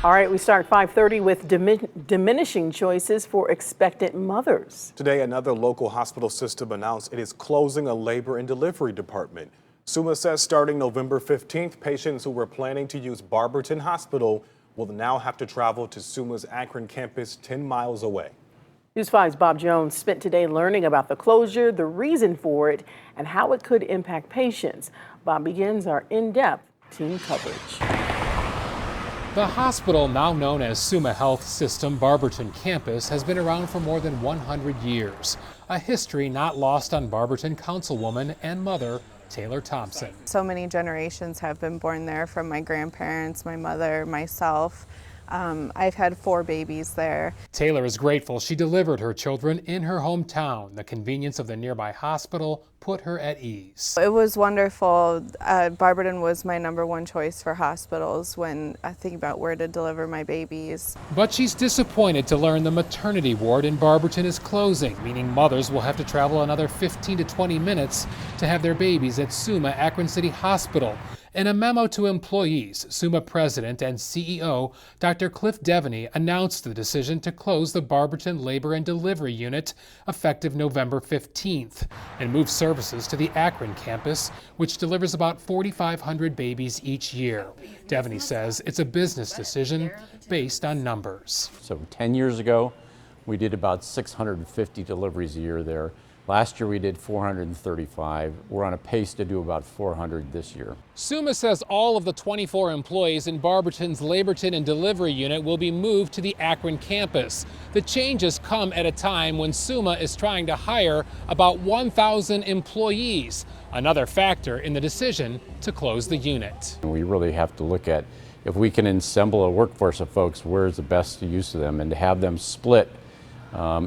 All right, we start 5:30 with diminishing choices for expectant mothers. Today, another local hospital system announced it is closing a labor and delivery department. Summa says starting November 15th, patients who were planning to use Barberton Hospital will now have to travel to Summa's Akron campus 10 miles away. News 5's Bob Jones spent today learning about the closure, the reason for it, and how it could impact patients. Bob begins our in-depth team coverage. The hospital, now known as Summa Health System Barberton Campus, has been around for more than 100 years. A history not lost on Barberton councilwoman and mother Taylor Thompson. So many generations have been born there, from my grandparents, my mother, myself. I've had 4 babies there. Taylor is grateful she delivered her children in her hometown. The convenience of the nearby hospital put her at ease. It was wonderful. Barberton was my #1 choice for hospitals when I think about where to deliver my babies. But she's disappointed to learn the maternity ward in Barberton is closing, meaning mothers will have to travel another 15 to 20 minutes to have their babies at Summa Akron City Hospital. In a memo to employees, Summa President and CEO Dr. Cliff Devaney announced the decision to close the Barberton Labor and Delivery Unit effective November 15th and move services to the Akron campus, which delivers about 4,500 babies each year. Devaney says it's a business decision based on numbers. So 10 years ago, we did about 650 deliveries a year there. Last year we did 435. We're on a pace to do about 400 this year. Summa says all of the 24 employees in Barberton's Laborton and Delivery Unit will be moved to the Akron campus. The changes come at a time when Summa is trying to hire about 1,000 employees, another factor in the decision to close the unit. We really have to look at if we can assemble a workforce of folks, where's the best use of them, and to have them split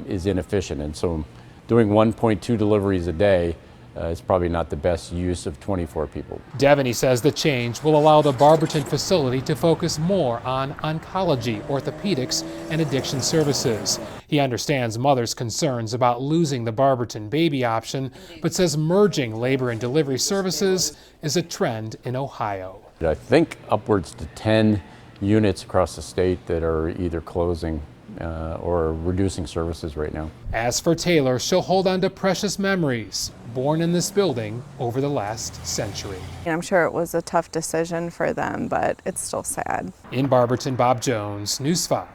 is inefficient. And so doing 1.2 deliveries a day is probably not the best use of 24 people. Devaney says the change will allow the Barberton facility to focus more on oncology, orthopedics, and addiction services. He understands mothers' concerns about losing the Barberton baby option, but says merging labor and delivery services is a trend in Ohio. I think upwards to 10 units across the state that are either closing or reducing services right now. As for Taylor, she'll hold on to precious memories born in this building over the last century. I'm sure it was a tough decision for them, but it's still sad. In Barberton, Bob Jones, News 5.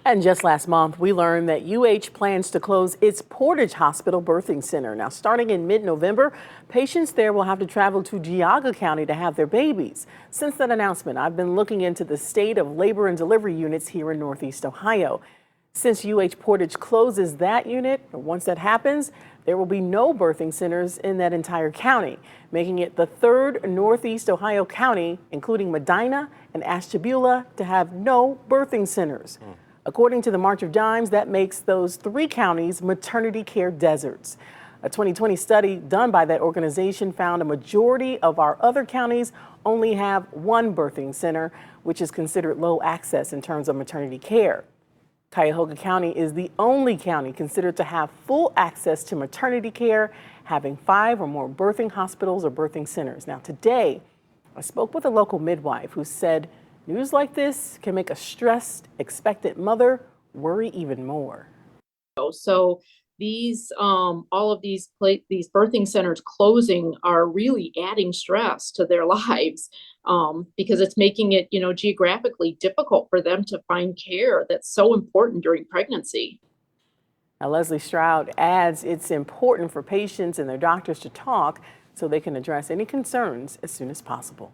And just last month, we learned that UH plans to close its Portage Hospital Birthing Center. Now, starting in mid-November, patients there will have to travel to Geauga County to have their babies. Since that announcement, I've been looking into the state of labor and delivery units here in Northeast Ohio. Since UH Portage closes that unit, or once that happens, there will be no birthing centers in that entire county, making it the 3rd Northeast Ohio county, including Medina and Ashtabula, to have no birthing centers. According to the March of Dimes, that makes those 3 counties maternity care deserts. A 2020 study done by that organization found a majority of our other counties only have 1 birthing center, which is considered low access in terms of maternity care. Cuyahoga County is the only county considered to have full access to maternity care, having 5 or more birthing hospitals or birthing centers. Now, today, I spoke with a local midwife who said news like this can make a stressed, expectant mother worry even more. So these, all of these birthing centers closing are really adding stress to their lives because it's making it, geographically difficult for them to find care that's so important during pregnancy. Now, Leslie Stroud adds it's important for patients and their doctors to talk so they can address any concerns as soon as possible.